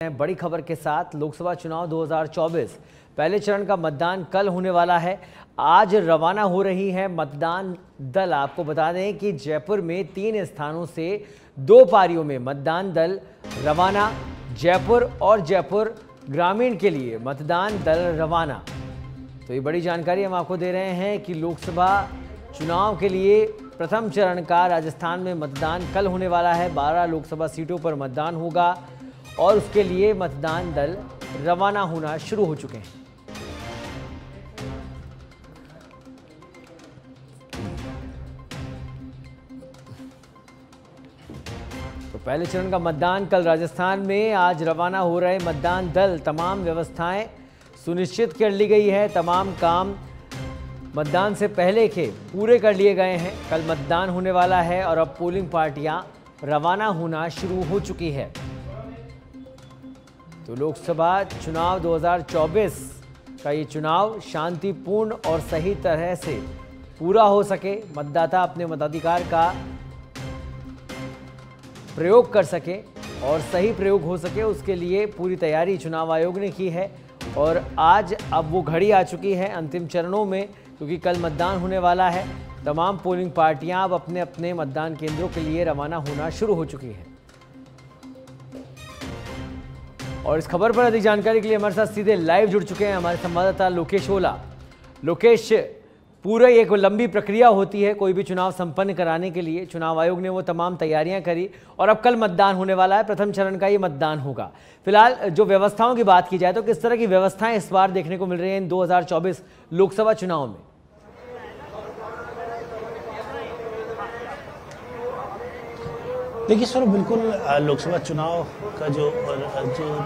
बड़ी खबर के साथ लोकसभा चुनाव 2024 पहले चरण का मतदान कल होने वाला है। आज रवाना हो रही है मतदान दल। आपको बता दें कि जयपुर में 3 स्थानों से 2 पारियों में मतदान दल रवाना। जयपुर और जयपुर ग्रामीण के लिए मतदान दल रवाना। तो ये बड़ी जानकारी हम आपको दे रहे हैं कि लोकसभा चुनाव के लिए प्रथम चरण का राजस्थान में मतदान कल होने वाला है। 12 लोकसभा सीटों पर मतदान होगा और उसके लिए मतदान दल रवाना होना शुरू हो चुके हैं। तो पहले चरण का मतदान कल राजस्थान में। आज रवाना हो रहे मतदान दल। तमाम व्यवस्थाएं सुनिश्चित कर ली गई है। तमाम काम मतदान से पहले के पूरे कर लिए गए हैं। कल मतदान होने वाला है और अब पोलिंग पार्टियां रवाना होना शुरू हो चुकी है। तो लोकसभा चुनाव 2024 का ये चुनाव शांतिपूर्ण और सही तरह से पूरा हो सके, मतदाता अपने मताधिकार का प्रयोग कर सके और सही प्रयोग हो सके, उसके लिए पूरी तैयारी चुनाव आयोग ने की है। और आज अब वो घड़ी आ चुकी है अंतिम चरणों में, क्योंकि कल मतदान होने वाला है। तमाम पोलिंग पार्टियां अब अपने अपने मतदान केंद्रों के लिए रवाना होना शुरू हो चुकी हैं। और इस खबर पर अधिक जानकारी के लिए हमारे साथ सीधे लाइव जुड़ चुके हैं हमारे संवाददाता लोकेश ओला। लोकेश, पूरा एक लंबी प्रक्रिया होती है कोई भी चुनाव संपन्न कराने के लिए। चुनाव आयोग ने वो तमाम तैयारियां करी और अब कल मतदान होने वाला है। प्रथम चरण का ये मतदान होगा। फिलहाल जो व्यवस्थाओं की बात की जाए तो किस तरह की व्यवस्थाएं इस बार देखने को मिल रही हैं इन 2024 लोकसभा चुनाव में? देखिए सर, बिल्कुल लोकसभा चुनाव का जो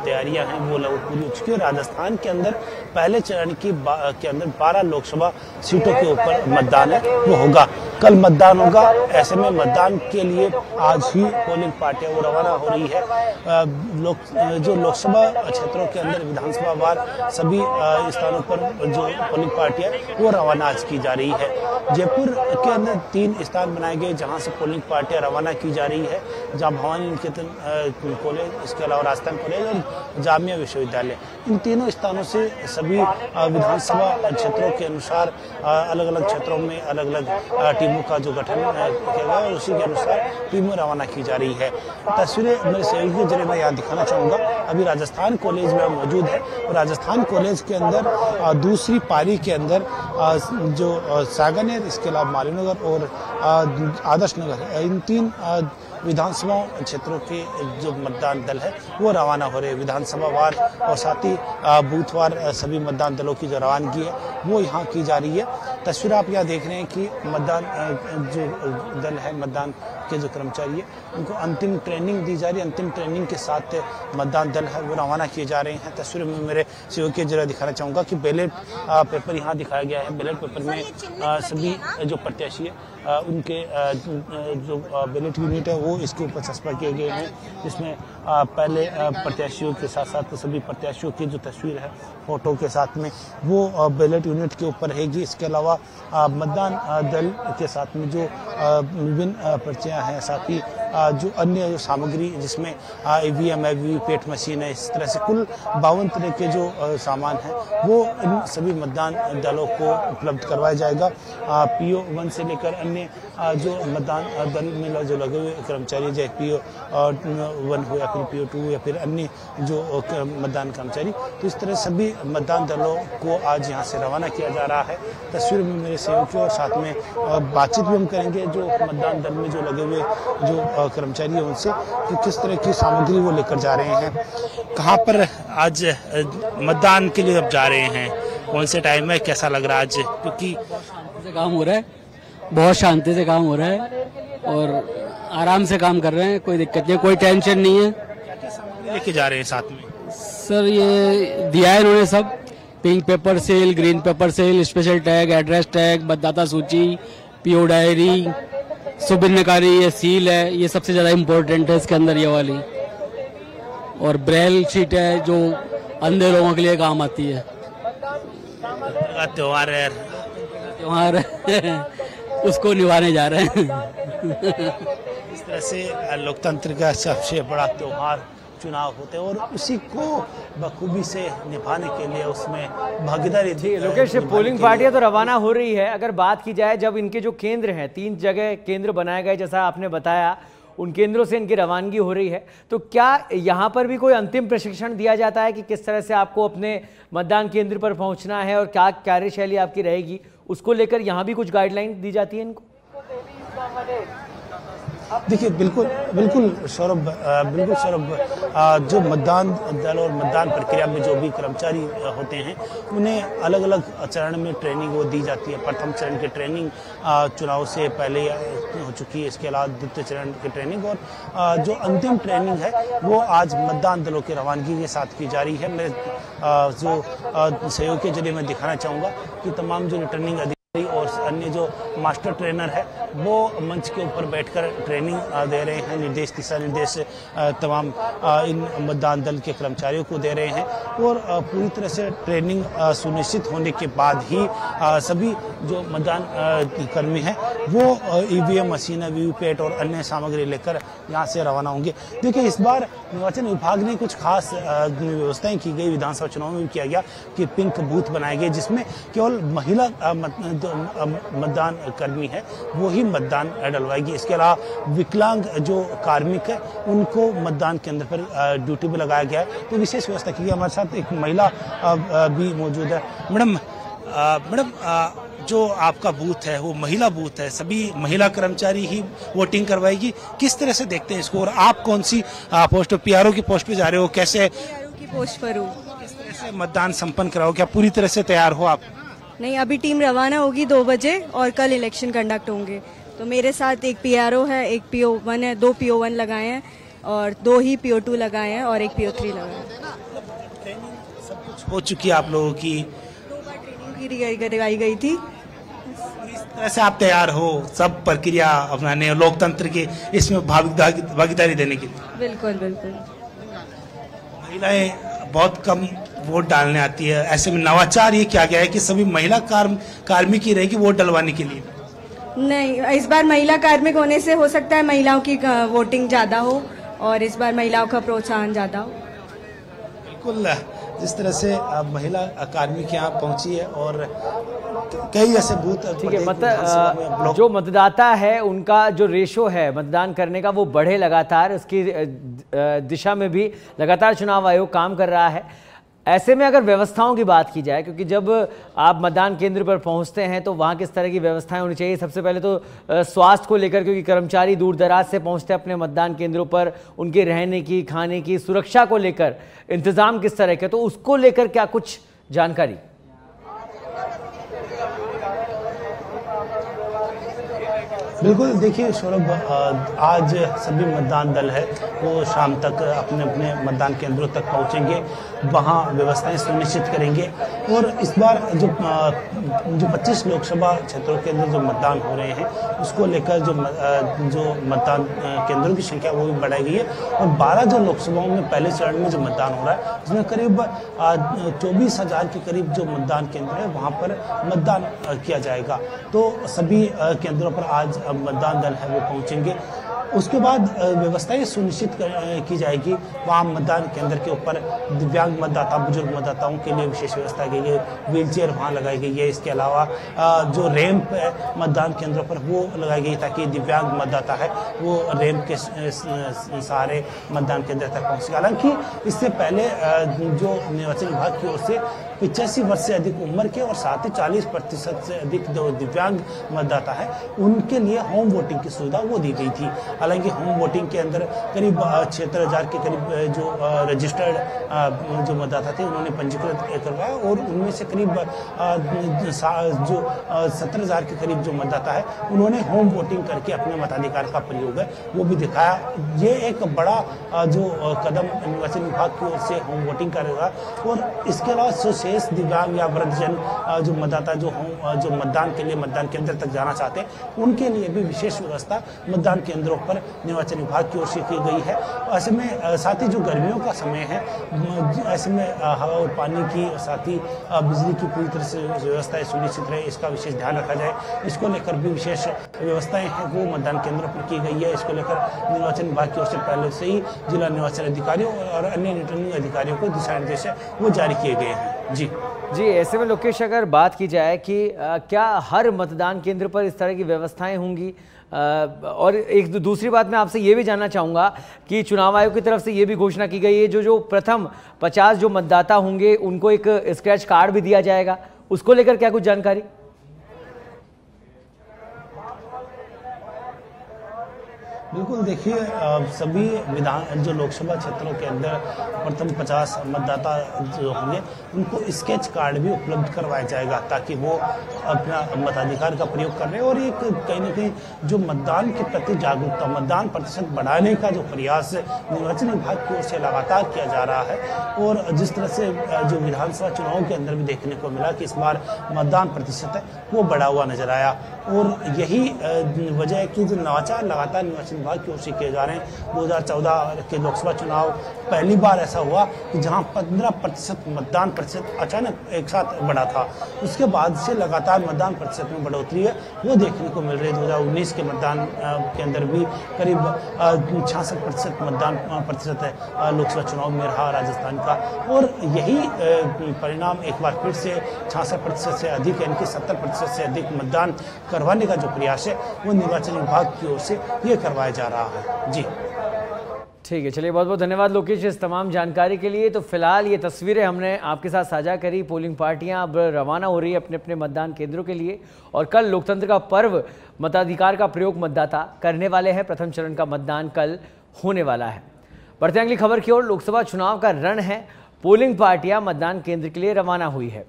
तैयारियां हैं वो लगभग पूरी हो चुकी है। राजस्थान के अंदर पहले चरण के अंदर 12 लोकसभा सीटों के ऊपर मतदान है वो होगा। कल मतदान होगा। ऐसे में मतदान के लिए आज ही पोलिंग पार्टियां वो रवाना हो रही है। जो लोकसभा क्षेत्रों के अंदर विधानसभा वार सभी स्थानों पर जो पोलिंग पार्टियां वो रवाना आज की जा रही है। जयपुर के अंदर 3 स्थान बनाए गए जहां से पोलिंग पार्टियां रवाना की जा रही है, जहां भवानी निकेतन कॉलेज, इसके अलावा राजस्थान कॉलेज और जामिया विश्वविद्यालय, इन तीनों स्थानों से सभी विधानसभा क्षेत्रों के अनुसार अलग अलग क्षेत्रों में अलग अलग टीमों का जो गठन किया गया और उसी के अनुसार टीमें रवाना की जा रही है। तस्वीरें मेरे सहयोगी के जरिए मैं यहाँ दिखाना चाहूँगा। अभी राजस्थान कॉलेज में मौजूद है और राजस्थान कॉलेज के अंदर दूसरी पारी के अंदर जो सागनेर, इसके अलावा मालीनगर और आदर्श नगर, इन 3 विधानसभा क्षेत्रों के जो मतदान दल है वो रवाना हो रहे हैं। विधानसभा वार और साथ ही बूथवार सभी मतदान दलों की जो रवानगी है वो यहाँ की जा रही है। तस्वीर आप यहाँ देख रहे हैं कि मतदान जो दल है, मतदान के जो कर्मचारी है, उनको अंतिम ट्रेनिंग दी जा रही है। अंतिम ट्रेनिंग के साथ मतदान दल है वो रवाना किए जा रहे हैं। तस्वीर में मेरे सहयोगी के जरिए दिखाना चाहूँगा कि बैलेट पेपर यहाँ दिखाया गया है। बैलेट पेपर में सभी जो प्रत्याशी है उनके जो बैलेट यूनिट है वो इसके ऊपर चस्पा किए गए हैं, जिसमें पहले प्रत्याशियों के साथ साथ सभी प्रत्याशियों की जो तस्वीर है फोटो के साथ में वो बैलेट यूनिट के ऊपर रहेगी। इसके अलावा मतदान दल के साथ में जो विभिन्न पर्चियां हैं, साथ ही जो अन्य जो सामग्री जिसमें ईवीएम है, वीवीपैट मशीन है, इस तरह से कुल 52 तरह के जो सामान है वो इन सभी मतदान दलों को उपलब्ध करवाया जाएगा। PO1 से लेकर अन्य जो मतदान दल में जो लगे हुए कर्मचारी, चाहे PO1 हो या फिर PO2 या फिर अन्य जो मतदान कर्मचारी, तो इस तरह सभी मतदान दलों को आज यहाँ से रवाना किया जा रहा है। तस्वीर में मेरे सहयोगी और साथ में बातचीत भी हम करेंगे जो मतदान दल में जो लगे हुए जो कर्मचारी है उनसे कि किस तरह की सामग्री वो लेकर जा रहे हैं। कहाँ पर आज मतदान के लिए अब जा रहे हैं, कौन से टाइम है, कैसा लग रहा है आज? क्योंकि काम हो रहा है, बहुत शांति से काम हो रहा है और आराम से काम कर रहे हैं, कोई दिक्कत नहीं, कोई टेंशन नहीं है। लेके जा रहे हैं साथ में सर ये दिया है इन्होंने सब, pink paper cell, green paper cell, special tag, address tag, मतदाता सूची, PO डायरी, सुभिन्नकारी, ये सील है, ये सबसे ज्यादा इम्पोर्टेंट है इसके अंदर ये वाली, और ब्रेल शीट है जो अंधे लोगों के लिए काम आती है। त्योहार है, त्योहार उसको निभाने जा रहे हैं। इस तरह से लोकतंत्र का सबसे बड़ा त्योहार चुनाव होते हैं और उसी को बखूबी से निभाने के लिए उसमें भागीदारी लोकेश, पोलिंग पार्टियां तो रवाना हो रही है। अगर बात की जाए जब इनके जो केंद्र हैं, 3 जगह केंद्र बनाए गए जैसा आपने बताया, उन केंद्रों से इनकी रवानगी हो रही है, तो क्या यहाँ पर भी कोई अंतिम प्रशिक्षण दिया जाता है कि किस तरह से आपको अपने मतदान केंद्र पर पहुँचना है और क्या कार्यशैली आपकी रहेगी, उसको लेकर यहाँ भी कुछ गाइडलाइन दी जाती है इनको? देखिए बिल्कुल सौरभ, जो मतदान दल और मतदान प्रक्रिया में जो भी कर्मचारी होते हैं उन्हें अलग अलग चरण में ट्रेनिंग वो दी जाती है। प्रथम चरण की ट्रेनिंग चुनाव से पहले हो चुकी है, इसके अलावा द्वितीय चरण की ट्रेनिंग और जो अंतिम ट्रेनिंग है वो आज मतदान दलों की रवानगी के साथ की जा रही है। मैं जो सहयोग के जरिए मैं दिखाना चाहूँगा कि तमाम जो रिटर्निंग और अन्य जो मास्टर ट्रेनर है वो मंच के ऊपर बैठकर ट्रेनिंग दे रहे हैं, निर्देश दिशा निर्देश तमाम इन मतदान दल के कर्मचारियों को दे रहे हैं और पूरी तरह से ट्रेनिंग सुनिश्चित होने के बाद ही सभी जो मतदान कर्मी हैं वो ईवीएम मशीन, वीवीपैट और अन्य सामग्री लेकर यहाँ से रवाना होंगे। देखिए इस बार निर्वाचन विभाग ने कुछ खास व्यवस्थाएं की गई, विधानसभा चुनाव में भी किया गया कि पिंक बूथ बनाए गए जिसमें केवल महिला मतदान कर्मी है वो ही मतदान डलवाएगी। इसके अलावा विकलांग जो कार्मिक है उनको मतदान केंद्र पर ड्यूटी पे लगाया गया है, तो विशेष व्यवस्था की गई। हमारे साथ एक महिला भी मौजूद है। मैडम, जो आपका बूथ है वो महिला बूथ है, सभी महिला कर्मचारी ही वोटिंग करवाएगी, किस तरह से देखते हैं इसको? और आप कौन सी पोस्ट, पीआरओ की पोस्ट पे जा रहे हो? कैसे पीआरओ की पोस्ट पर हूँ। किस तरह से मतदान संपन्न कराओ? क्या पूरी तरह से तैयार हो आप? नहीं, अभी टीम रवाना होगी 2 बजे और कल इलेक्शन कंडक्ट होंगे। तो मेरे साथ एक पीआरओ है, एक PO1 है, 2 PO1 लगाए हैं और 2 ही PO2 लगाए हैं और एक PO3 लगाए हैं। ट्रेनिंग सब कुछ हो चुकी है आप लोगों की? 2 बार ट्रेनिंग की करवाई गई थी। इस तरह से आप तैयार हो सब प्रक्रिया अपनाने, लोकतंत्र की इसमें भागीदारी देने के लिए? बिल्कुल। महिलाएं बहुत कम वोट डालने आती है, ऐसे में नवाचार ये क्या गया है कि सभी महिला कार्मिक ही रहेगी वोट डलवाने के लिए? नहीं, इस बार महिला कार्मिक होने से हो सकता है महिलाओं की वोटिंग ज्यादा हो और इस बार महिलाओं का प्रोत्साहन ज्यादा हो। बिल्कुल, जिस तरह से महिला कार्मिक यहाँ पहुंची है और कई ऐसे बूथ, ठीक है, मतलब जो मतदाता है उनका जो रेशो है मतदान करने का वो बढ़े लगातार, उसकी दिशा में भी लगातार चुनाव आयोग काम कर रहा है। ऐसे में अगर व्यवस्थाओं की बात की जाए, क्योंकि जब आप मतदान केंद्र पर पहुंचते हैं तो वहां किस तरह की व्यवस्थाएं होनी चाहिए? सबसे पहले तो स्वास्थ्य को लेकर, क्योंकि कर्मचारी दूर दराज से पहुंचते हैं अपने मतदान केंद्रों पर, उनके रहने की, खाने की, सुरक्षा को लेकर इंतजाम किस तरह के, तो उसको लेकर क्या कुछ जानकारी? बिल्कुल, देखिए सौरभ, आज सभी मतदान दल है वो शाम तक अपने अपने मतदान केंद्रों तक पहुंचेंगे, वहां व्यवस्थाएं सुनिश्चित करेंगे और इस बार जो 25 लोकसभा क्षेत्रों के अंदर जो मतदान हो रहे हैं उसको लेकर जो मतदान केंद्रों की संख्या वो भी बढ़ाई गई है और 12 जो लोकसभाओं में पहले चरण में जो मतदान हो रहा है उसमें करीब 24,000 के करीब जो मतदान केंद्र है वहां पर मतदान किया जाएगा। तो सभी केंद्रों पर आज मतदान दल है वो पहुंचेंगे। उसके बाद व्यवस्थाएं सुनिश्चित की जाएगी। वहाँ मतदान केंद्र के ऊपर दिव्यांग मतदाता, बुजुर्ग मतदाताओं के लिए विशेष व्यवस्था की गई, व्हील चेयर वहाँ लगाई गई है। इसके अलावा जो रैंप है मतदान केंद्रों पर वो लगाई गई ताकि दिव्यांग मतदाता है वो रैंप के सहारे मतदान केंद्र तक पहुँच सके। हालांकि इससे पहले जो निर्वाचन विभाग की ओर से 85 वर्ष से अधिक उम्र के और साथ ही 40% से अधिक जो दिव्यांग मतदाता है उनके लिए होम वोटिंग की सुविधा वो दी गई थी। हालांकि होम वोटिंग के अंदर करीब 76,000 के करीब जो रजिस्टर्ड जो मतदाता थे उन्होंने पंजीकृत करवाया और उनमें से करीब जो 17,000 के करीब जो मतदाता है उन्होंने होम वोटिंग करके अपने मताधिकार का प्रयोग है वो भी दिखाया। ये एक बड़ा जो कदम निर्वाचन विभाग की ओर से होम वोटिंग करेगा और इसके अलावा विशेष दिव्यांग या वृद्धजन जो मतदाता जो हों, जो मतदान के लिए मतदान केंद्र तक जाना चाहते हैं, उनके लिए भी विशेष व्यवस्था मतदान केंद्रों पर निर्वाचन विभाग की ओर से की गई है। ऐसे में साथ ही जो गर्मियों का समय है, ऐसे में हवा और पानी की, साथ ही बिजली की पूरी तरह से व्यवस्थाएं सुनिश्चित रहे, इसका विशेष ध्यान रखा जाए। इसको लेकर भी विशेष व्यवस्थाएं हैं वो मतदान केंद्रों पर की गई है। इसको लेकर निर्वाचन विभाग की ओर से पहले से ही जिला निर्वाचन अधिकारियों और अन्य रिटर्निंग अधिकारियों को दिशा निर्देश वो जारी किए गए हैं। जी, ऐसे में लोकेश, अगर बात की जाए कि क्या हर मतदान केंद्र पर इस तरह की व्यवस्थाएं होंगी? और एक दूसरी बात मैं आपसे ये भी जानना चाहूँगा कि चुनाव आयोग की तरफ से ये भी घोषणा की गई है जो प्रथम 50 जो मतदाता होंगे उनको एक स्क्रैच कार्ड भी दिया जाएगा, उसको लेकर क्या कुछ जानकारी? बिल्कुल, देखिए सभी विधान जो लोकसभा क्षेत्रों के अंदर प्रथम 50 मतदाता जो होंगे उनको स्केच कार्ड भी उपलब्ध करवाया जाएगा, ताकि वो अपना मताधिकार का प्रयोग कर रहे हैं। और एक कहीं ना कहीं जो मतदान के प्रति जागरूकता, मतदान प्रतिशत बढ़ाने का जो प्रयास निर्वाचन विभाग की ओर से लगातार किया जा रहा है, और जिस तरह से जो विधानसभा चुनाव के अंदर भी देखने को मिला कि इस बार मतदान प्रतिशत है वो बढ़ा हुआ नजर आया। और यही वजह है कि जो नवाचार लगातार निर्वाचन विभाग की ओर से किए जा रहे हैं। 2014 के लोकसभा चुनाव पहली बार ऐसा हुआ कि जहां 15% मतदान प्रतिशत अचानक एक साथ बढ़ा था, उसके बाद से लगातार मतदान प्रतिशत में बढ़ोतरी है वो देखने को मिल रही है। 2019 के मतदान के अंदर भी करीब 66% मतदान प्रतिशत है लोकसभा चुनाव में रहा राजस्थान का, और यही परिणाम एक बार फिर से 66% से अधिक यानी कि 70% से अधिक मतदान करवाने का जो प्रयास है वो निर्वाचन विभाग की ओर से ये करवाया जा रहा है। जी, ठीक है, चलिए बहुत बहुत धन्यवाद लोकेश इस तमाम जानकारी के लिए। तो फिलहाल ये तस्वीरें हमने आपके साथ साझा करी। पोलिंग पार्टियां अब रवाना हो रही है अपने अपने मतदान केंद्रों के लिए, और कल लोकतंत्र का पर्व मताधिकार का प्रयोग मतदाता करने वाले हैं। प्रथम चरण का मतदान कल होने वाला है। बढ़ते अगली खबर की ओर। लोकसभा चुनाव का रण है, पोलिंग पार्टियां मतदान केंद्र के लिए रवाना हुई है।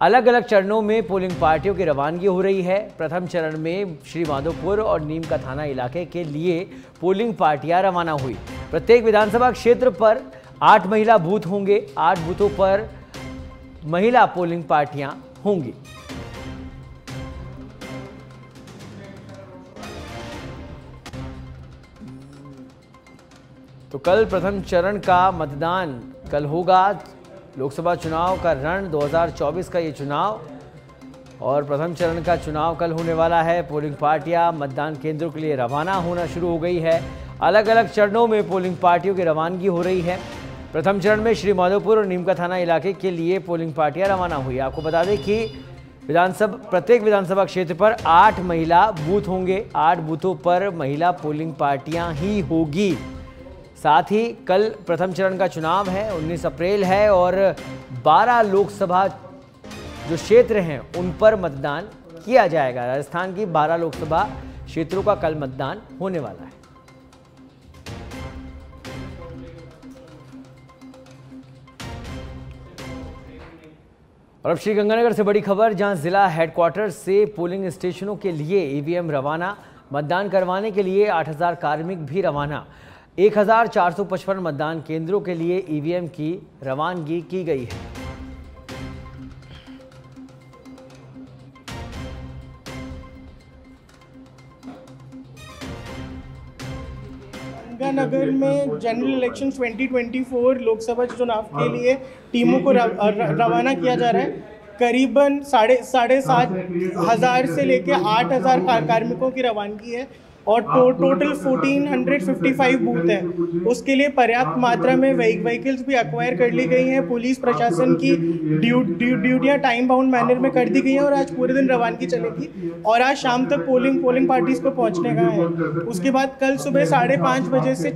अलग अलग चरणों में पोलिंग पार्टियों की रवानगी हो रही है। प्रथम चरण में श्री माधोपुर और नीम का थाना इलाके के लिए पोलिंग पार्टियां रवाना हुई। प्रत्येक विधानसभा क्षेत्र पर 8 महिला बूथ होंगे। 8 बूथों पर महिला पोलिंग पार्टियां होंगी। तो कल प्रथम चरण का मतदान कल होगा। लोकसभा चुनाव का रण 2024 का ये चुनाव, और प्रथम चरण का चुनाव कल होने वाला है। पोलिंग पार्टियां मतदान केंद्रों के लिए रवाना होना शुरू हो गई है। अलग अलग चरणों में पोलिंग पार्टियों की रवानगी हो रही है। प्रथम चरण में श्री माधोपुर और नीम का थाना इलाके के लिए पोलिंग पार्टियां रवाना हुई। आपको बता दें कि प्रत्येक विधानसभा क्षेत्र पर 8 महिला बूथ होंगे। 8 बूथों पर महिला पोलिंग पार्टियां ही होगी। साथ ही कल प्रथम चरण का चुनाव है, 19 अप्रैल है, और 12 लोकसभा जो क्षेत्र हैं उन पर मतदान किया जाएगा। राजस्थान की 12 लोकसभा क्षेत्रों का कल मतदान होने वाला है। और अब श्रीगंगानगर से बड़ी खबर, जहां जिला हेडक्वार्टर से पोलिंग स्टेशनों के लिए ईवीएम रवाना। मतदान करवाने के लिए 8000 कार्मिक भी रवाना। 1455 मतदान केंद्रों के लिए ईवीएम की रवानगी की गई है। गंगानगर में जनरल इलेक्शन 2024 लोकसभा चुनाव के लिए टीमों को रवाना किया जा रहा है। करीबन 7,500 से लेकर 8,000 कार्मिकों की रवानगी है, और टोटल 1455 बूथ है। उसके लिए पर्याप्त मात्रा में व्हीकल्स भी एक्वायर कर ली गई हैं। पुलिस प्रशासन की ड्यूटियां टाइम बाउंड मैनर में कर दी गई हैं, और आज पूरे दिन रवानगी चलेगी, और आज शाम तक पोलिंग पार्टीज को पहुंचने का है। उसके बाद कल सुबह 5:30 बजे से